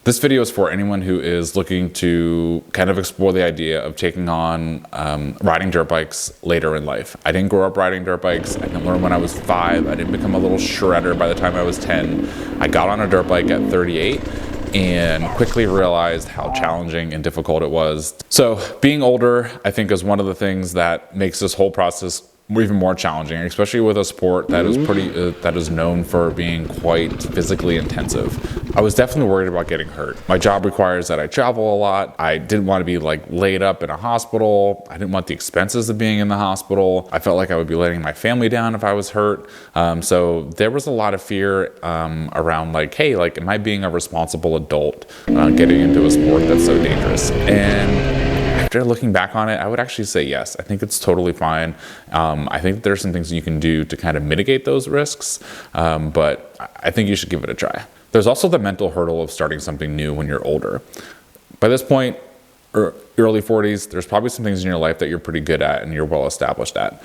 This video is for anyone who is looking to kind of explore the idea of taking on riding dirt bikes later in life. I didn't grow up riding dirt bikes. I didn't learn when I was 5. I didn't become a little shredder by the time I was 10. I got on a dirt bike at 38 and quickly realized how challenging and difficult it was. So being older, I think, is one of the things that makes this whole process even more challenging, especially with a sport that is that is known for being quite physically intensive. I was definitely worried about getting hurt. My job requires that I travel a lot. I didn't want to be laid up in a hospital. I didn't want the expenses of being in the hospital. I felt like I would be letting my family down if I was hurt. So there was a lot of fear around hey, am I being a responsible adult getting into a sport that's so dangerous? And after looking back on it, I would actually say yes. I think it's totally fine. I think there's some things you can do to kind of mitigate those risks, but I think you should give it a try. There's also the mental hurdle of starting something new when you're older. By this point, early 40s, there's probably some things in your life that you're pretty good at and you're well established at.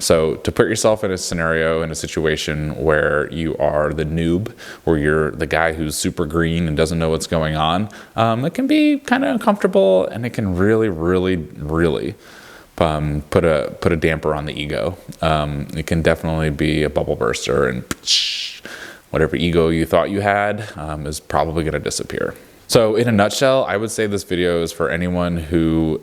So to put yourself in a scenario, in a situation where you are the noob, where you're the guy who's super green and doesn't know what's going on, it can be kind of uncomfortable, and it can really put a damper on the ego. It can definitely be a bubble burster, and whatever ego you thought you had is probably going to disappear. So in a nutshell, I would say this video is for anyone who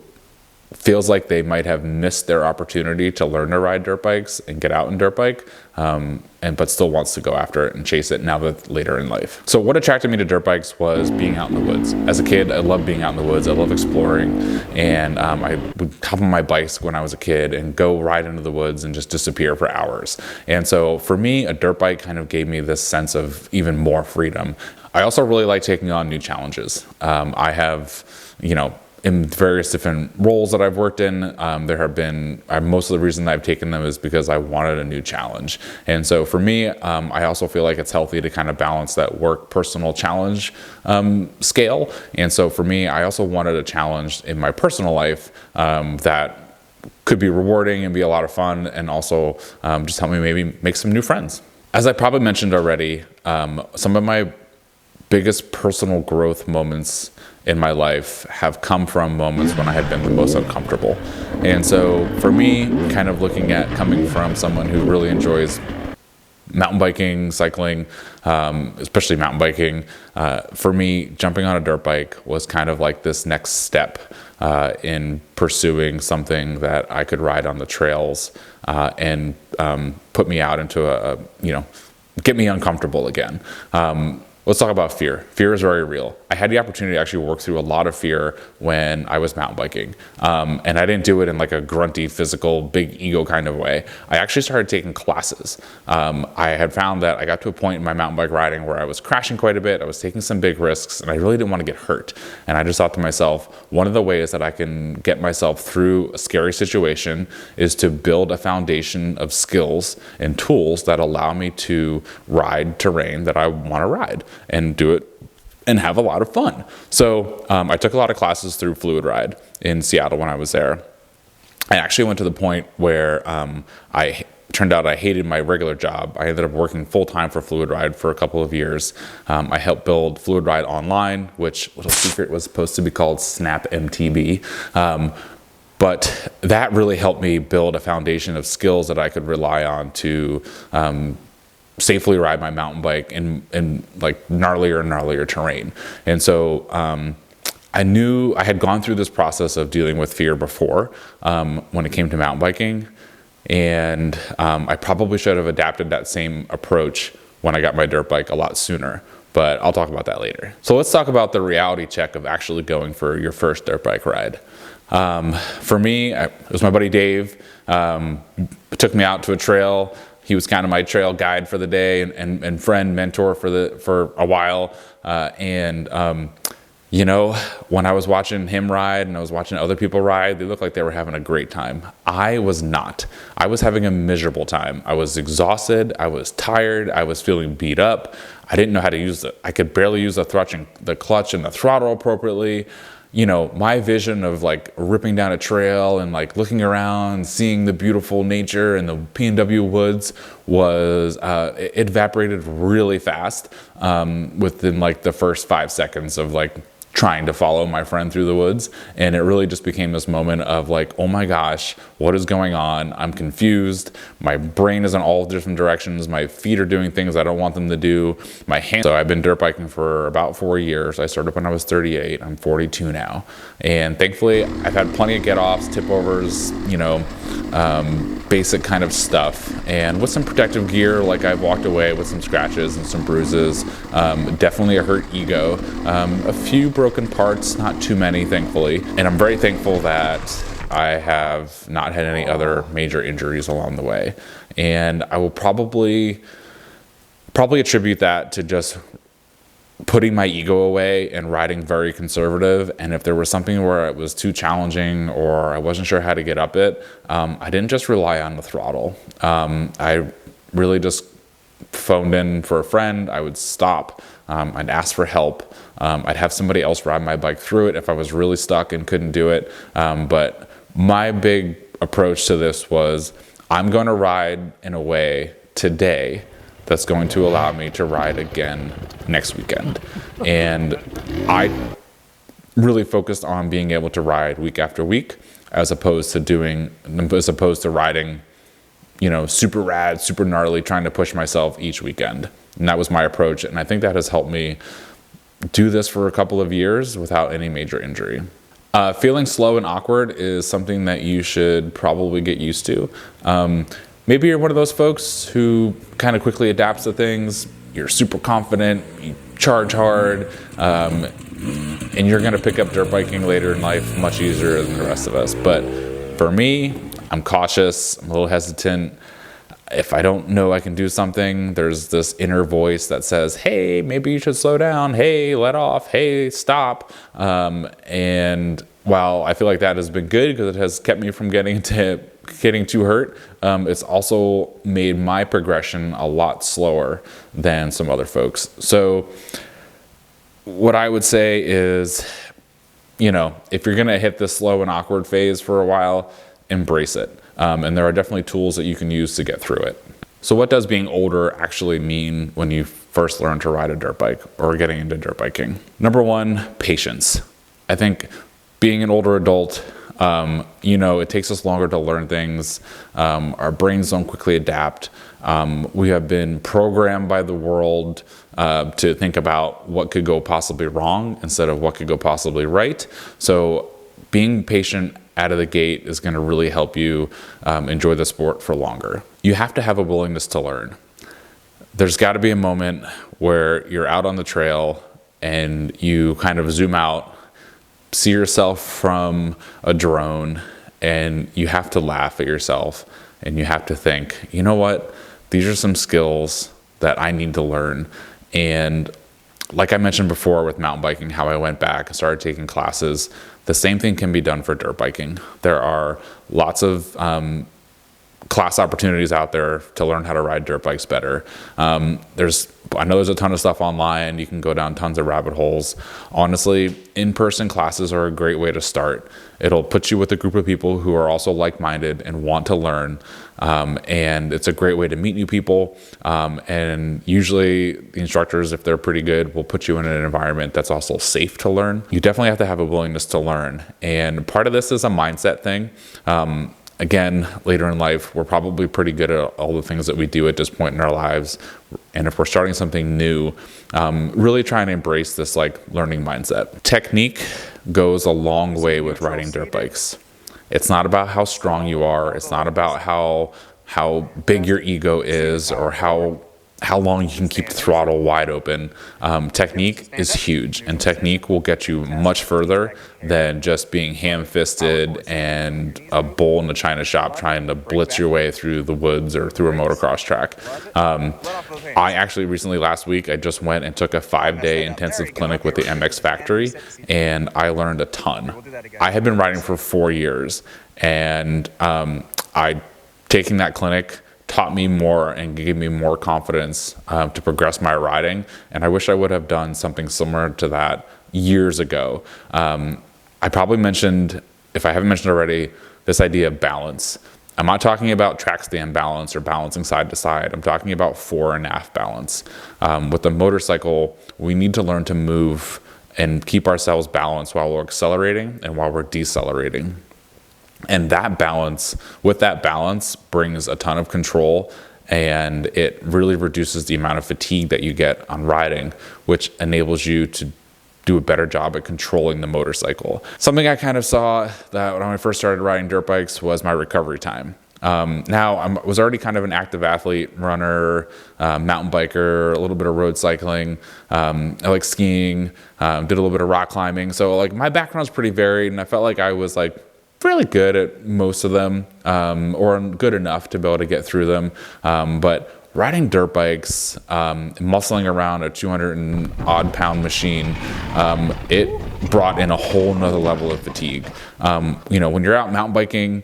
feels like they might have missed their opportunity to learn to ride dirt bikes and get out in dirt bike, but still wants to go after it and chase it now that later in life. So what attracted me to dirt bikes was being out in the woods. As a kid, I loved being out in the woods. I love exploring, and I would hop on my bikes when I was a kid and go ride into the woods and just disappear for hours. And so for me, a dirt bike kind of gave me this sense of even more freedom. I also really like taking on new challenges. I have, in various different roles that I've worked in, there have been, most of the reason that I've taken them is because I wanted a new challenge. And so for me, I also feel like it's healthy to kind of balance that work-personal challenge scale. And so for me, I also wanted a challenge in my personal life that could be rewarding and be a lot of fun, and also just help me maybe make some new friends. As I probably mentioned already, some of my biggest personal growth moments in my life have come from moments when I had been the most uncomfortable. And so for me, kind of looking at coming from someone who really enjoys mountain biking, cycling, especially mountain biking, for me, jumping on a dirt bike was kind of like this next step in pursuing something that I could ride on the trails and put me out into get me uncomfortable again. Let's talk about fear. Fear is very real. I had the opportunity to actually work through a lot of fear when I was mountain biking. And I didn't do it in a grunty, physical, big ego kind of way. I actually started taking classes. I had found that I got to a point in my mountain bike riding where I was crashing quite a bit. I was taking some big risks, and I really didn't want to get hurt. And I just thought to myself, one of the ways that I can get myself through a scary situation is to build a foundation of skills and tools that allow me to ride terrain that I want to ride and do it and have a lot of fun. So I took a lot of classes through Fluid Ride in Seattle when I was there. I actually went to the point where I turned out I hated my regular job. I ended up working full-time for Fluid Ride for a couple of years. I helped build Fluid Ride Online, which, little secret, was supposed to be called Snap MTB. But that really helped me build a foundation of skills that I could rely on to safely ride my mountain bike in gnarlier and gnarlier terrain. And so I knew I had gone through this process of dealing with fear before when it came to mountain biking. And I probably should have adapted that same approach when I got my dirt bike a lot sooner, but I'll talk about that later. So let's talk about the reality check of actually going for your first dirt bike ride. For me, it was my buddy Dave. Took me out to a trail. He was kind of my trail guide for the day and friend, mentor for a while. When I was watching him ride and I was watching other people ride, they looked like they were having a great time. I was not. I was having a miserable time. I was exhausted. I was tired. I was feeling beat up. I didn't know how to use it. I could barely use the clutch and the throttle appropriately. my vision of like ripping down a trail and like looking around, seeing the beautiful nature and the PNW woods was, it evaporated really fast within like the first 5 seconds of like trying to follow my friend through the woods. And it really just became this moment of like, oh my gosh, what is going on? I'm confused. My brain is in all different directions. My feet are doing things I don't want them to do. My hands. So I've been dirt biking for about 4 years. I started when I was 38. I'm 42 now. And thankfully I've had plenty of get-offs, tip-overs, basic kind of stuff. And with some protective gear, like I've walked away with some scratches and some bruises, definitely a hurt ego, a few broken parts, not too many, thankfully. And I'm very thankful that I have not had any other major injuries along the way. And I will probably attribute that to just putting my ego away and riding very conservative. And if there was something where it was too challenging or I wasn't sure how to get up it, I didn't just rely on the throttle. I really just phoned in for a friend. I would stop. I'd ask for help. I'd have somebody else ride my bike through it if I was really stuck and couldn't do it. But my big approach to this was, I'm going to ride in a way today that's going to allow me to ride again next weekend. And I really focused on being able to ride week after week, as opposed to riding, super rad, super gnarly, trying to push myself each weekend. And that was my approach. And I think that has helped me do this for a couple of years without any major injury. Feeling slow and awkward is something that you should probably get used to. Maybe you're one of those folks who kind of quickly adapts to things. You're super confident, you charge hard, and you're going to pick up dirt biking later in life much easier than the rest of us. But for me, I'm cautious, I'm a little hesitant. If I don't know I can do something, there's this inner voice that says, hey, maybe you should slow down. Hey, let off. Hey, stop. And while I feel like that has been good because it has kept me from getting too hurt, it's also made my progression a lot slower than some other folks. So what I would say is, if you're going to hit this slow and awkward phase for a while, embrace it. And there are definitely tools that you can use to get through it. So what does being older actually mean when you first learn to ride a dirt bike or getting into dirt biking? Number one, patience. I think being an older adult, it takes us longer to learn things. Our brains don't quickly adapt. We have been programmed by the world to think about what could go possibly wrong instead of what could go possibly right. So being patient out of the gate is going to really help you enjoy the sport for longer. You have to have a willingness to learn. There's got to be a moment where you're out on the trail and you kind of zoom out, see yourself from a drone, and you have to laugh at yourself and you have to think, you know what? These are some skills that I need to learn. And like I mentioned before with mountain biking, how I went back and started taking classes, the same thing can be done for dirt biking. There are lots of class opportunities out there to learn how to ride dirt bikes better. I know there's a ton of stuff online. You can go down tons of rabbit holes. Honestly, in-person classes are a great way to start. It'll put you with a group of people who are also like-minded and want to learn. And it's a great way to meet new people. And usually the instructors, if they're pretty good, will put you in an environment that's also safe to learn. You definitely have to have a willingness to learn. And part of this is a mindset thing. Again, later in life, we're probably pretty good at all the things that we do at this point in our lives. And if we're starting something new, really trying to embrace this learning mindset. Technique goes a long way with riding dirt bikes. It's not about how strong you are. It's not about how big your ego is or how long you can keep the throttle wide open. Technique is huge, and technique will get you much further than just being ham-fisted and a bull in a china shop trying to blitz your way through the woods or through a motocross track. I actually recently, last week, I just went and took a 5-day intensive clinic with the MX Factory, and I learned a ton. I had been riding for 4 years, and taking that clinic taught me more and gave me more confidence to progress my riding. And I wish I would have done something similar to that years ago. I probably mentioned, if I haven't mentioned already, this idea of balance. I'm not talking about track stand balance or balancing side to side. I'm talking about fore and aft balance. With the motorcycle, we need to learn to move and keep ourselves balanced while we're accelerating and while we're decelerating. And that balance, with that balance, brings a ton of control, and it really reduces the amount of fatigue that you get on riding, which enables you to do a better job at controlling the motorcycle. Something I kind of saw that when I first started riding dirt bikes was my recovery time. Now I was already kind of an active athlete, runner, mountain biker, a little bit of road cycling. I like skiing, did a little bit of rock climbing. So like my background's pretty varied, and I felt like I was like fairly good at most of them, or good enough to be able to get through them. But riding dirt bikes, muscling around a 200 and odd pound machine, it brought in a whole nother level of fatigue. When you're out mountain biking,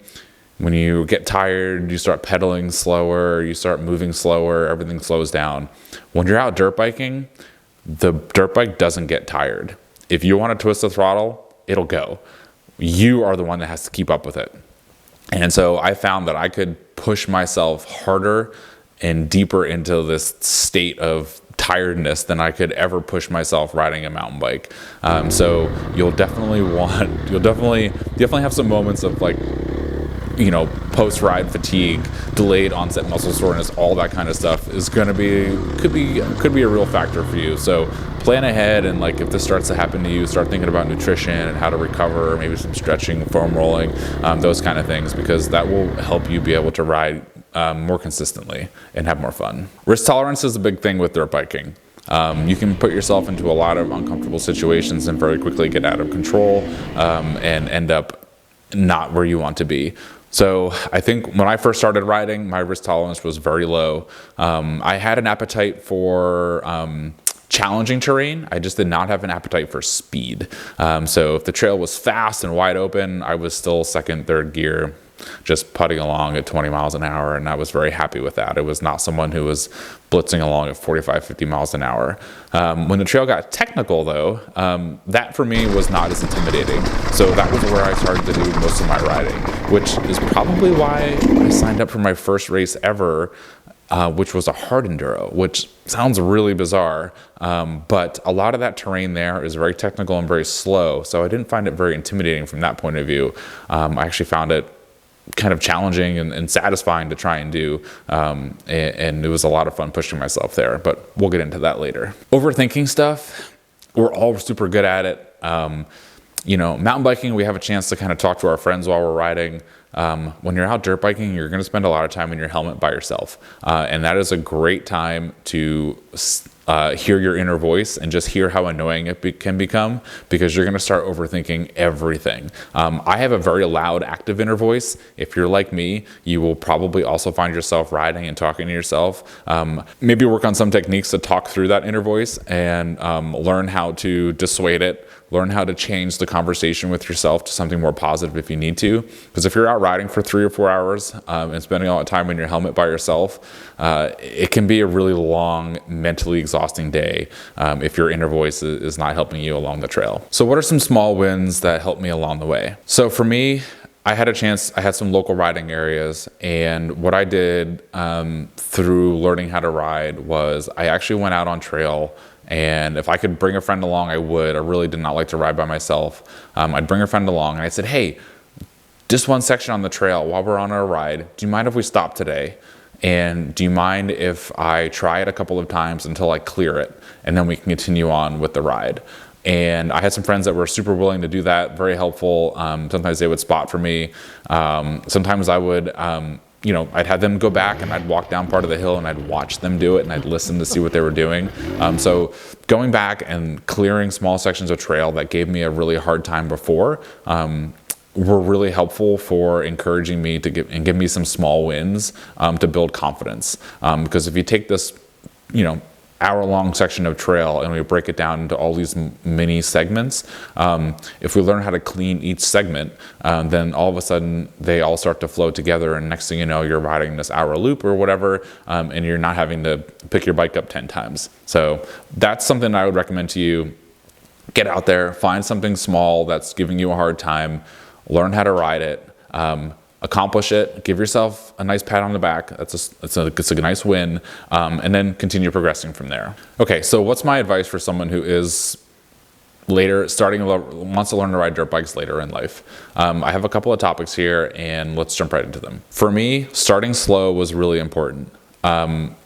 when you get tired, you start pedaling slower, you start moving slower, everything slows down. When you're out dirt biking, the dirt bike doesn't get tired. If you want to twist the throttle, it'll go. You are the one that has to keep up with it. And so I found that I could push myself harder and deeper into this state of tiredness than I could ever push myself riding a mountain bike. So you'll definitely have some moments of like, post-ride fatigue, delayed onset muscle soreness, all that kind of stuff is could be a real factor for you. So plan ahead, and like if this starts to happen to you, start thinking about nutrition and how to recover, maybe some stretching, foam rolling, those kind of things, because that will help you be able to ride more consistently and have more fun. Risk tolerance is a big thing with dirt biking. You can put yourself into a lot of uncomfortable situations and very quickly get out of control and end up not where you want to be. So I think when I first started riding, my risk tolerance was very low. I had an appetite for challenging terrain. I just did not have an appetite for speed. So if the trail was fast and wide open, I was still second, third gear, just putting along at 20 miles an hour, and I was very happy with that. It was not someone who was blitzing along at 45, 50 miles an hour. When the trail got technical, though, that for me was not as intimidating. So that was where I started to do most of my riding, which is probably why I signed up for my first race ever, which was a hard enduro, which sounds really bizarre, but a lot of that terrain there is very technical and very slow, so I didn't find it very intimidating from that point of view. I actually found it kind of challenging and satisfying to try and do, and it was a lot of fun pushing myself there, but we'll get into that later. Overthinking stuff, we're all super good at it. Mountain biking, we have a chance to kind of talk to our friends while we're riding. When you're out dirt biking, you're going to spend a lot of time in your helmet by yourself, and that is a great time to hear your inner voice and just hear how annoying it can become, because you're going to start overthinking everything. I have a very loud, active inner voice. If you're like me, you will probably also find yourself riding and talking to yourself. Maybe work on some techniques to talk through that inner voice and learn how to dissuade it. Learn how to change the conversation with yourself to something more positive if you need to. Because if you're out riding for 3 or 4 hours and spending all that time in your helmet by yourself, it can be a really long, mentally exhausting day if your inner voice is not helping you along the trail. So what are some small wins that helped me along the way? So for me, I had some local riding areas, and what I did through learning how to ride was I actually went out on trail. And if I could bring a friend along, I would. I really did not like to ride by myself. I'd bring a friend along, and I said, hey, just one section on the trail while we're on our ride, do you mind if we stop today? And do you mind if I try it a couple of times until I clear it, and then we can continue on with the ride? And I had some friends that were super willing to do that, very helpful. Sometimes they would spot for me. Sometimes I would... I'd have them go back and I'd walk down part of the hill and I'd watch them do it and I'd listen to see what they were doing. So going back and clearing small sections of trail that gave me a really hard time before were really helpful for encouraging me to give me some small wins to build confidence. Because if you take this, hour-long section of trail and we break it down into all these mini segments, if we learn how to clean each segment, then all of a sudden they all start to flow together, and next thing you know, you're riding this hour loop or whatever, and you're not having to pick your bike up 10 times. So that's something I would recommend to you. Get out there, find something small that's giving you a hard time, learn how to ride it, accomplish it, give yourself a nice pat on the back. It's a nice win, and then continue progressing from there. Okay, so what's my advice for someone who is wants to learn to ride dirt bikes later in life? I have a couple of topics here, and let's jump right into them. For me, starting slow was really important.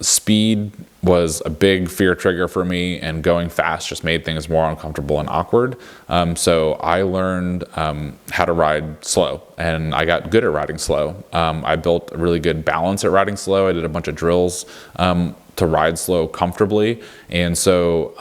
Speed was a big fear trigger for me, and going fast just made things more uncomfortable and awkward. So I learned how to ride slow, and I got good at riding slow. I built a really good balance at riding slow. I did a bunch of drills to ride slow comfortably, and so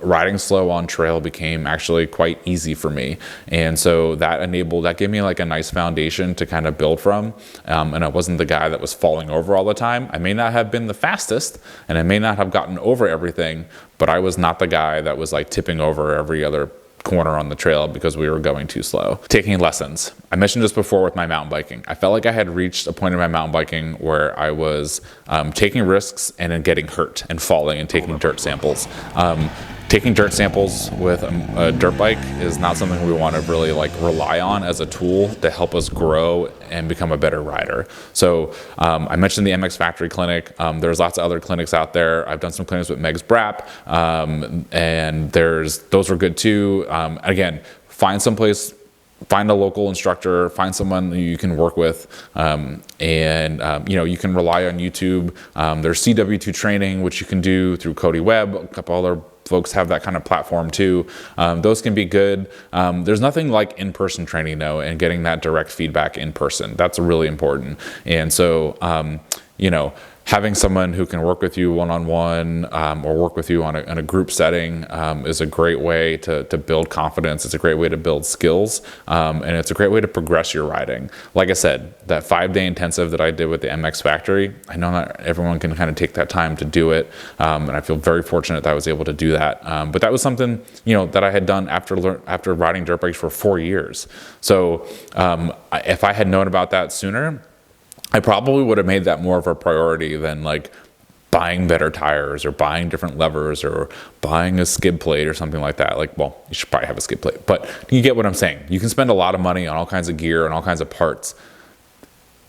riding slow on trail became actually quite easy for me, and so that gave me like a nice foundation to kind of build from. And I wasn't the guy that was falling over all the time. I may not have been the fastest, and I may not have gotten over everything, but I was not the guy that was like tipping over every other corner on the trail because we were going too slow. Taking lessons. I mentioned this before with my mountain biking. I felt like I had reached a point in my mountain biking where I was taking risks and then getting hurt and falling and taking dirt samples. Taking dirt samples with a dirt bike is not something we want to really like rely on as a tool to help us grow and become a better rider. So I mentioned the MX Factory Clinic. There's lots of other clinics out there. I've done some clinics with Megs Brap, and those were good too. Again, find a local instructor, find someone who you can work with, and you can rely on YouTube. There's CW2 training, which you can do through Cody Webb. A couple other folks have that kind of platform too. Those can be good. There's nothing like in-person training though, and getting that direct feedback in person. That's really important. And so, having someone who can work with you one-on-one or work with you in a group setting is a great way to build confidence. It's a great way to build skills, and it's a great way to progress your riding. Like I said, that 5-day intensive that I did with the MX Factory, I know not everyone can kind of take that time to do it, and I feel very fortunate that I was able to do that. But that was something that I had done after riding dirt bikes for 4 years. So if I had known about that sooner, I probably would have made that more of a priority than like buying better tires or buying different levers or buying a skid plate or something like that. Like, well, you should probably have a skid plate, but you get what I'm saying. You can spend a lot of money on all kinds of gear and all kinds of parts.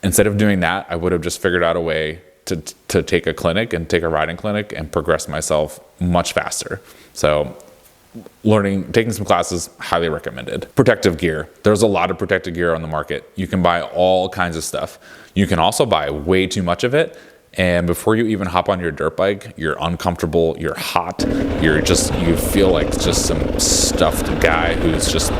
Instead of doing that, I would have just figured out a way to take a riding clinic and progress myself much faster. So taking some classes, highly recommended. Protective gear. There's a lot of protective gear on the market. You can buy all kinds of stuff. You can also buy way too much of it, and before you even hop on your dirt bike, you're uncomfortable, you're hot, you feel like just some stuffed guy who's just,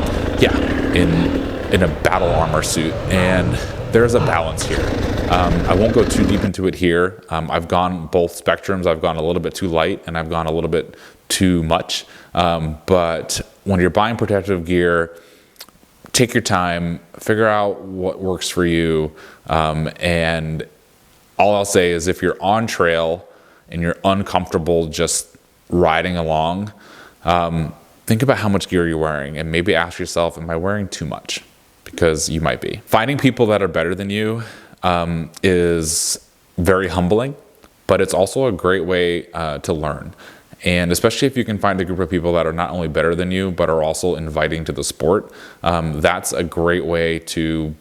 in a battle armor suit. And there's a balance here. I won't go too deep into it here. I've gone both spectrums. I've gone a little bit too light, and I've gone a little bit too much. But when you're buying protective gear, take your time, figure out what works for you. And all I'll say is if you're on trail and you're uncomfortable just riding along, think about how much gear you're wearing and maybe ask yourself, am I wearing too much? Because you might be. Finding people that are better than you is very humbling, but it's also a great way to learn. And especially if you can find a group of people that are not only better than you, but are also inviting to the sport, that's a great way to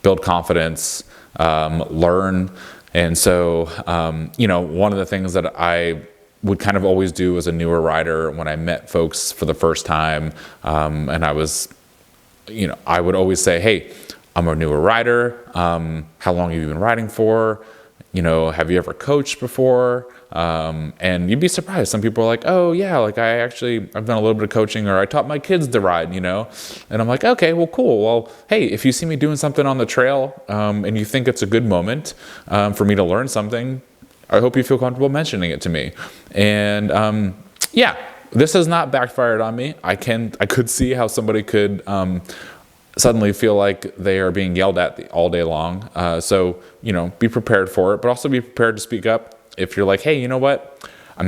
build confidence, learn. And so, one of the things that I would kind of always do as a newer rider when I met folks for the first time, and I would always say, hey, I'm a newer rider. How long have you been riding for? Have you ever coached before? And you'd be surprised. Some people are like, oh yeah, like I've done a little bit of coaching, or I taught my kids to ride, and I'm like, okay, well, cool. Well, hey, if you see me doing something on the trail, and you think it's a good moment, for me to learn something, I hope you feel comfortable mentioning it to me. And, this has not backfired on me. I could see how somebody could, suddenly feel like they are being yelled at all day long. So, be prepared for it, but also be prepared to speak up. If you're like, hey, you know what? I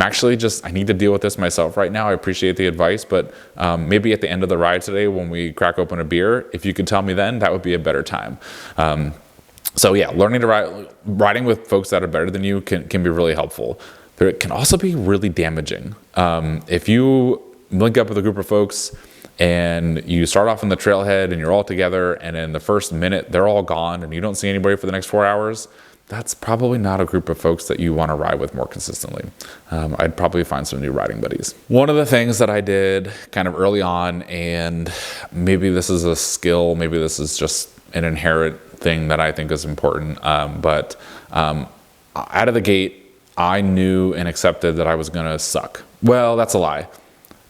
need to deal with this myself right now. I appreciate the advice, but maybe at the end of the ride today when we crack open a beer, if you could tell me then, that would be a better time. Learning to riding with folks that are better than you can be really helpful. But it can also be really damaging. If you link up with a group of folks and you start off on the trailhead and you're all together, and in the first minute they're all gone and you don't see anybody for the next 4 hours, that's probably not a group of folks that you want to ride with more consistently. I'd probably find some new riding buddies. One of the things that I did kind of early on, and maybe this is a skill, maybe this is just an inherent thing that I think is important, but out of the gate, I knew and accepted that I was going to suck. Well, that's a lie.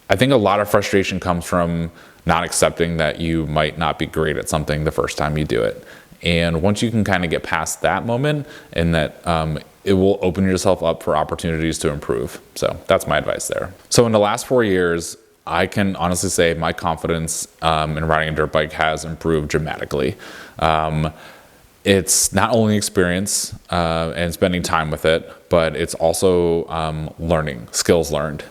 I think a lot of frustration comes from not accepting that you might not be great at something the first time you do it. And once you can kind of get past that moment, and that it will open yourself up for opportunities to improve. So that's my advice there. So in the last 4 years, I can honestly say my confidence in riding a dirt bike has improved dramatically. It's not only experience and spending time with it, but it's also learning, skills learned.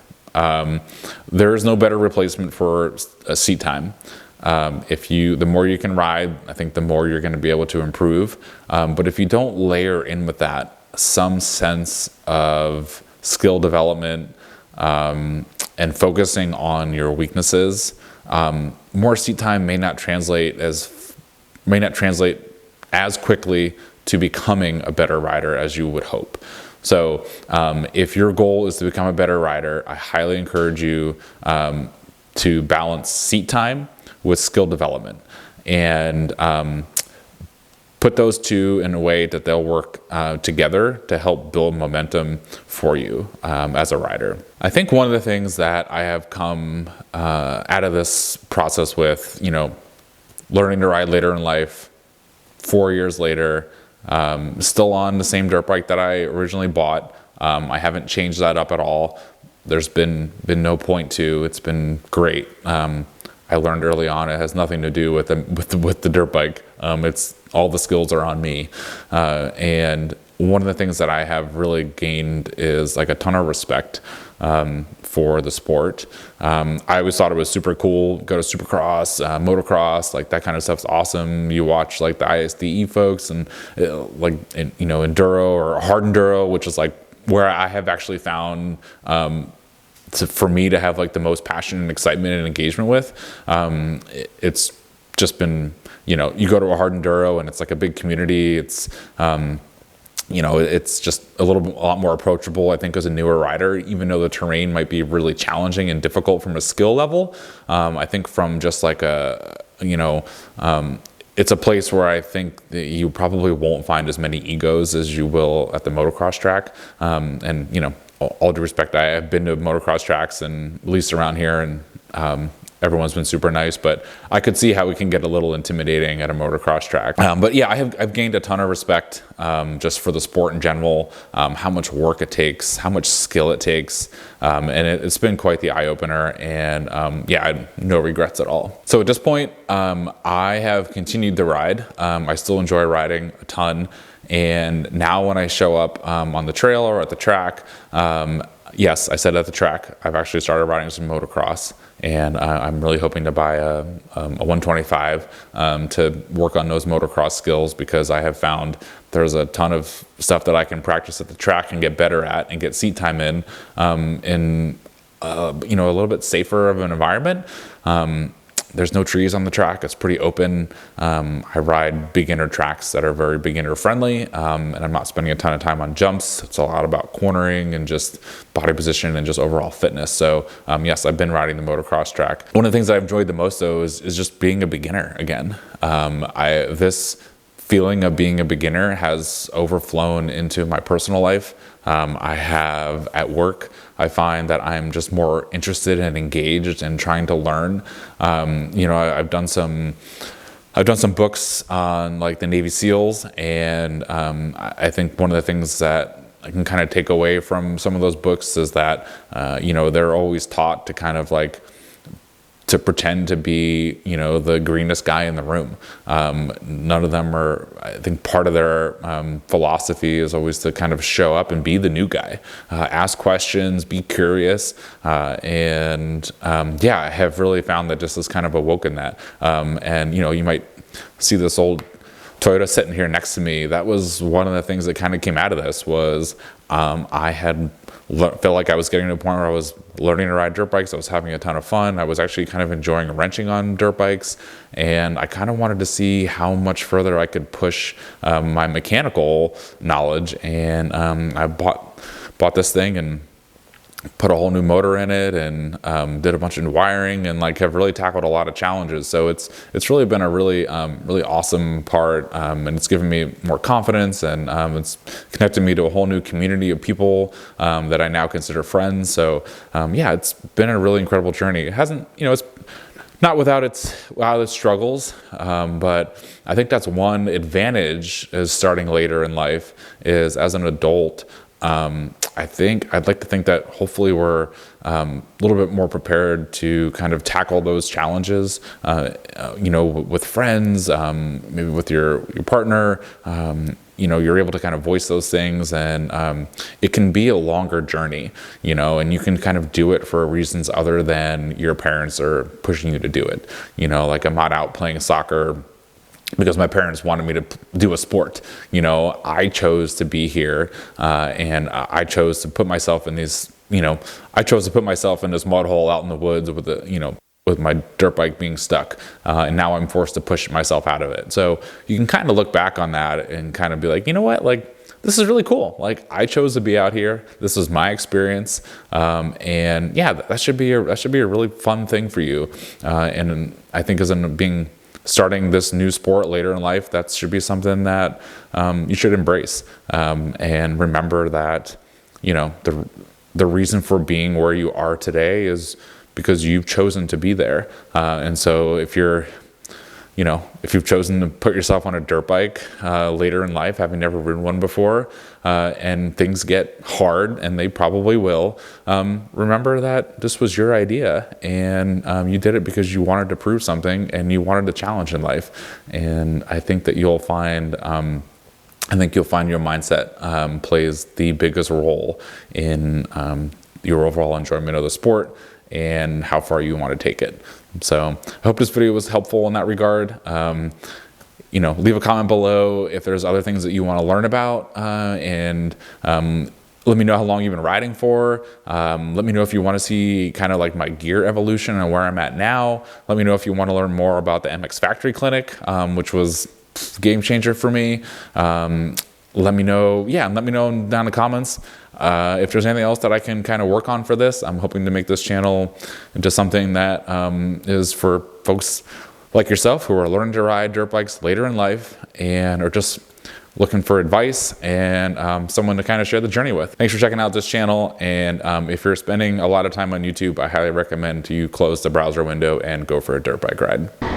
There is no better replacement for seat time. The more you can ride, I think the more you're going to be able to improve. But if you don't layer in with that some sense of skill development and focusing on your weaknesses, more seat time may not translate as quickly to becoming a better rider as you would hope. So if your goal is to become a better rider, I highly encourage you to balance seat time with skill development, and put those two in a way that they'll work together to help build momentum for you as a rider. I think one of the things that I have come out of this process with, learning to ride later in life, 4 years later, still on the same dirt bike that I originally bought. I haven't changed that up at all. There's been no point to. It's been great. I learned early on it has nothing to do with the dirt bike. It's all the skills are on me. And one of the things that I have really gained is like a ton of respect for the sport. I always thought it was super cool. Go to Supercross, motocross, like that kind of stuff's awesome. You watch like the ISDE folks and enduro or hard enduro, which is like where I have actually found for me to have like the most passion and excitement and engagement with. It's just been, you go to a hard enduro and it's like a big community. It's it's just a lot more approachable, I think, as a newer rider, even though the terrain might be really challenging and difficult from a skill level. I think from just like it's a place where I think that you probably won't find as many egos as you will at the motocross track. All due respect, I have been to motocross tracks, and at least around here, and everyone's been super nice, but I could see how we can get a little intimidating at a motocross track. But yeah, I've gained a ton of respect just for the sport in general, how much work it takes, how much skill it takes, and it's been quite the eye-opener, and I had no regrets at all. So at this point, I have continued to ride. I still enjoy riding a ton, and now when I show up on the trail or at the track, yes, I said at the track, I've actually started riding some motocross, and I'm really hoping to buy a 125 to work on those motocross skills, because I have found there's a ton of stuff that I can practice at the track and get better at and get seat time in a little bit safer of an environment. There's no trees on the track. It's pretty open. I ride beginner tracks that are very beginner friendly, and I'm not spending a ton of time on jumps. It's a lot about cornering and just body position and just overall fitness. So yes, I've been riding the motocross track. One of the things I've enjoyed the most, though, is just being a beginner again. This feeling of being a beginner has overflown into my personal life. I have at work, I find that I'm just more interested and engaged and trying to learn. I've done some books on like the Navy SEALs, and I think one of the things that I can kind of take away from some of those books is that they're always taught to kind of like to pretend to be, the greenest guy in the room. None of them are, I think part of their philosophy is always to kind of show up and be the new guy, ask questions, be curious. I have really found that this has kind of awoken that. You might see this old Toyota sitting here next to me, that was one of the things that kind of came out of this was I had felt like I was getting to a point where I was learning to ride dirt bikes. I was having a ton of fun. I was actually kind of enjoying wrenching on dirt bikes, and I kind of wanted to see how much further I could push my mechanical knowledge. And I bought this thing and put a whole new motor in it, and did a bunch of new wiring, and like have really tackled a lot of challenges. So it's really been a really awesome part, and it's given me more confidence, and it's connected me to a whole new community of people that I now consider friends. So yeah, it's been a really incredible journey. It hasn't, it's not without its struggles, but I think that's one advantage is starting later in life is as an adult. I'd like to think that hopefully we're a little bit more prepared to kind of tackle those challenges, with friends, maybe with your partner. You're able to kind of voice those things, and it can be a longer journey, and you can kind of do it for reasons other than your parents are pushing you to do it. Like I'm not out playing soccer because my parents wanted me to do a sport. I chose to be here, and I chose to put myself in these, I chose to put myself in this mud hole out in the woods with my dirt bike being stuck, and now I'm forced to push myself out of it. So you can kind of look back on that and kind of be like, you know what, like, this is really cool. Like I chose to be out here. This was my experience, and yeah, that should be a really fun thing for you. And I think starting this new sport later in life, that should be something that you should embrace, and remember that the reason for being where you are today is because you've chosen to be there. And so if you've chosen to put yourself on a dirt bike later in life, having never ridden one before, and things get hard, and they probably will, remember that this was your idea, and you did it because you wanted to prove something and you wanted a challenge in life. And I think that you'll find your mindset plays the biggest role in your overall enjoyment of the sport and how far you want to take it. So I hope this video was helpful in that regard. Leave a comment below if there's other things that you want to learn about, and let me know how long you've been riding for. Let me know if you want to see kind of like my gear evolution and where I'm at now. Let me know if you want to learn more about the MX Factory Clinic, which was game changer for me. Let me know down in the comments if there's anything else that I can kind of work on for this. I'm hoping to make this channel into something that is for folks like yourself who are learning to ride dirt bikes later in life and are just looking for advice and someone to kind of share the journey with. Thanks for checking out this channel, and if you're spending a lot of time on YouTube, I highly recommend you close the browser window and go for a dirt bike ride.